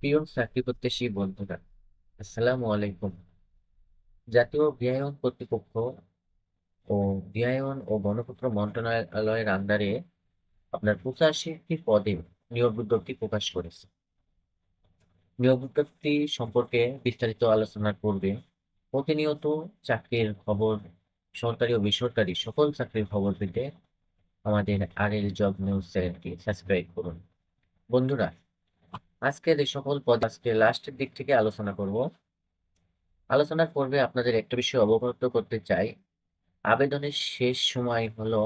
প্রিয় চাকরি প্রত্যাশী বন্ধুরা, আসসালামু আলাইকুম। জাতীয় গৃহায়ন কর্তৃপক্ষ ও গৃহায়ন ও গণপূর্ত মন্ত্রণালয়ের আন্ডারে আপনার 85টি পদে নিয়োগ বিজ্ঞপ্তি প্রকাশ করেছে। নিয়োগ বিজ্ঞপ্তি সম্পর্কে বিস্তারিত আলোচনার পূর্বে প্রতিনিয়ত চাকরির খবর, সরকারি ও বেসরকারি সকল চাকরির খবর পেতে আমাদের RL জব নিউজ চ্যানেলটি সাবস্ক্রাইব করুন। বন্ধুরা, আজকের এই সকল পদ আজকে লাস্টের দিক থেকে আলোচনা করব। আলোচনার পূর্বে আপনাদের একটা বিষয় অবগত করতে চাই। আবেদনের শেষ সময় হলো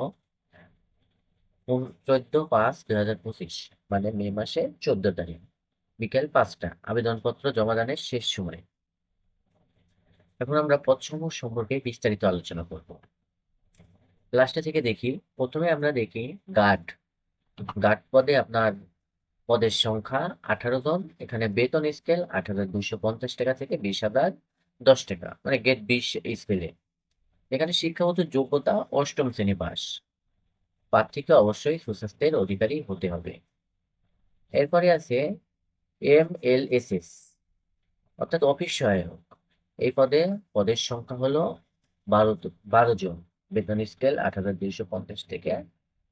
14/5/2025, মানে মে মাসের 14 তারিখ বিকেল 5টা আবেদনপত্র জমাদানের শেষ সময়। এখন আমরা পদসমূহ সম্পর্কে বিস্তারিত আলোচনা করব। লাস্টে থেকে দেখি। প্রথমে আমরা দেখি গার্ড। গার্ড পদে আপনার পদের সংখ্যা 18 জন। এখানে বেতন স্কেল 8,250 টাকা থেকে 20,010 টাকা, মানে গেট 20 স্কেলে। এখানে শিক্ষাগত যোগ্যতা 8ম শ্রেণী পাস। প্রার্থীকে অবশ্যই সুস্বাস্থ্যের অধিকারী হতে হবে। এরপরে আছে MLSS, অর্থাৎ অফিস সহায়ক। এই পদের সংখ্যা হলো 12 জন। বেতন স্কেল 8,250 থেকে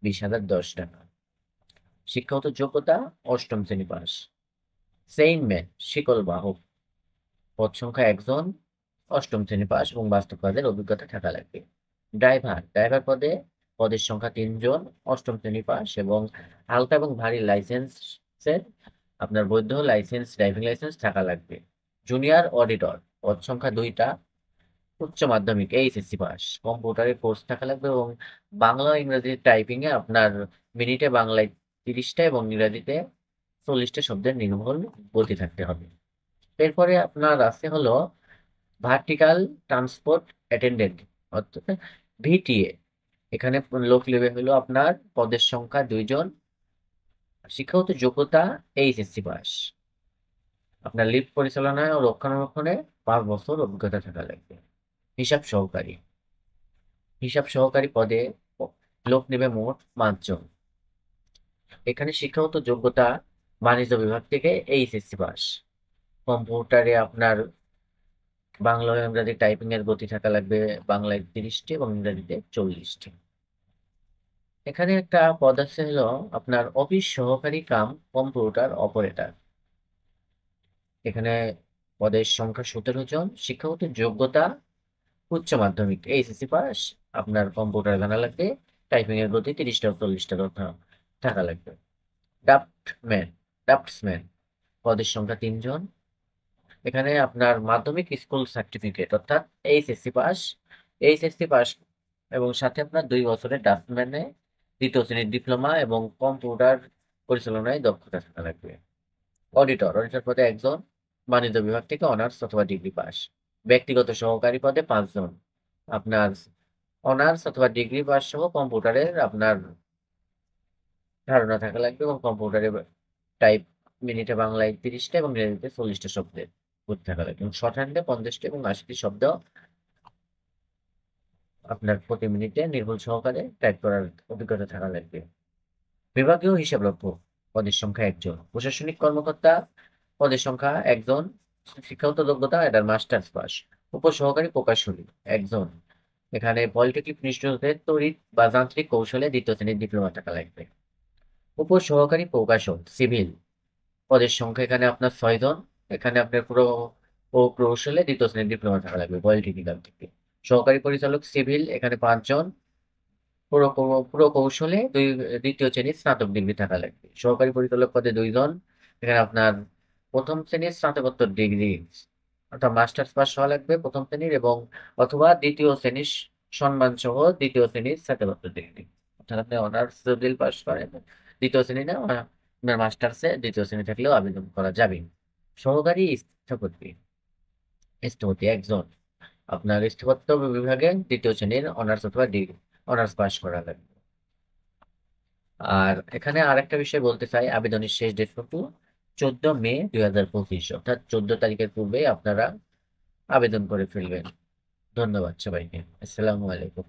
20,010 টাকা। শিক্ষাগত যোগ্যতা 8ম শ্রেণী পাস। সেইনম্যান, শিকল বাহক। পদ সংখ্যা 1 জন, 8ম শ্রেণী পাস এবং বাস্তব কাজের অভিজ্ঞতা থাকা লাগবে। ড্রাইভার পদের সংখ্যা 3 জন, 8ম শ্রেণী পাস এবং হালকা এবং ভারী লাইসেন্সের আপনার বৈধ ড্রাইভিং লাইসেন্স থাকা লাগবে। জুনিয়র অডিটর, পদ সংখ্যা 2টা, উচ্চ মাধ্যমিক এইচএসসি পাস। কম্পিউটারের কোর্স থাকা লাগবে এবং বাংলা ও ইংরেজি টাইপিং এ আপনার মিনিটে বাংলায় 30টা এবং ইংরেজিতে 40টা শব্দের নির্ভুল গতি থাকতে হবে। এরপরে আপনার আছে হলো ভার্টিক্যাল ট্রান্সপোর্ট অ্যাটেন্ডেন্ট, অর্থাৎ VTA। এখানে লোক নেবে হলো আপনার পদের সংখ্যা 2 জন। শিক্ষাগত যোগ্যতা এইচএসসি পাস। আপনার লিফট পরিচালনায় ও রক্ষণাবেক্ষণে 5 বছর অভিজ্ঞতা থাকা লাগবে। হিসাব সহকারী। হিসাব সহকারী পদে লোক নেবে মোট 5 জন। এখানে শিক্ষাগত যোগ্যতা বাণিজ্য বিভাগ থেকে এইচএসসি পাস। কম্পিউটারে আপনার বাংলা ও ইংরেজি টাইপিং এর গতি থাকা লাগবে বাংলায় 30টি এবং ইংরেজিতে 40টি। এখানে একটা পদ আছে হলো আপনার অফিস সহকারী কাম কম্পিউটার অপারেটর। এখানে পদের সংখ্যা 17 জন। শিক্ষাগত যোগ্যতা উচ্চ মাধ্যমিক এইচএসসি পাস। আপনার কম্পিউটার জানা লাগবে, টাইপিং এর গতি 30টা 40টা থাকা লাগবে। ড্রাফটম্যান ড্রাফটসম্যান পদের সংখ্যা 3 জন। এখানে আপনার মাধ্যমিক স্কুল সার্টিফিকেট অর্থাৎ এইচএসসি পাস এবং সাথে আপনার 2 বছরের ড্রাফটম্যানে 2য় শ্রেণীর ডিপ্লোমা এবং কম্পিউটার পরিচালনায় দক্ষতা থাকা লাগবে। অডিটর পদে 1 জন। বাণিজ্য বিভাগ থেকে অনার্স অথবা ডিগ্রি পাস। ব্যক্তিগত সহকারী পদে 5 জন। আপনার অনার্স অথবা ডিগ্রি পাস সহ কম্পিউটারের আপনার ধারণা থাকা লাগবে এবং কম্পিউটারে টাইপ মিনিটে বাংলায় 30টা এবং ইংরেজিতে 40টা শব্দের করতে থাকা লাগবে এবং শর্ট হ্যান্ডে 50টা এবং 80টি শব্দ আপনার প্রতি মিনিটে নির্ভুল সহকারে টাইপ করার অভিজ্ঞতা থাকা লাগবে। বিভাগীয় হিসাবরক্ষক পদের সংখ্যা 1 জন। প্রশাসনিক কর্মকর্তা পদের সংখ্যা 1 জন। শিক্ষাগত যোগ্যতা এটার মাস্টার্স পাস। উপসহকারী প্রকৌশলী 1 জন। এখানে পলিটেকনিক নিষ্ঠতে তড়িৎ বা যান্ত্রিক কৌশলে 2য় শ্রেণীর ডিপ্লোমা থাকা লাগবে। উপসহকারী প্রকাশক সিভিল পদের সংখ্যা এখানে আপনার 6 জন। এখানে আপনার পুরো কৌশলে 2য় শ্রেণীর ডিপ্লোমা থাকা লাগবে পলিটেকনিক্যাল থেকে। সহকারী পরিচালক সিভিল এখানে 5 জন। পুরো কৌশলে 2য় শ্রেণীর স্নাতক ডিগ্রি থাকা লাগবে। সহকারী পরিচালক পদে 2 জন। এখানে আপনার প্রথম শ্রেণীর স্নাতকোত্তর ডিগ্রি অর্থাৎ মাস্টার্স পাস হওয়া লাগবে প্রথম শ্রেণীর এবং অথবা 2য় শ্রেণীর সম্মান সহ 2য় শ্রেণীর স্নাতকোত্তর ডিগ্রি। অর্থাৎ আপনি অনার্স যদি পাস করেন 2য় শ্রেণী না, আপনার মাস্টার্সে 2য় শ্রেণী থাকলেও আবেদন করা যাবে। সহকারী স্থপতি 1 জন। আপনার স্থাপত্য বিভাগে 2য় শ্রেণীর অনার্স অথবা ডিগ্রি অনার্স পাস করা লাগবে। আর এখানে আরেকটা বিষয় বলতে চাই, আবেদনের শেষ ডেট কিন্তু 14 মে 2025, অর্থাৎ 14 তারিখের পূর্বে আপনারা আবেদন করে ফেলবেন। ধন্যবাদ সবাইকে। আসসালামু আলাইকুম।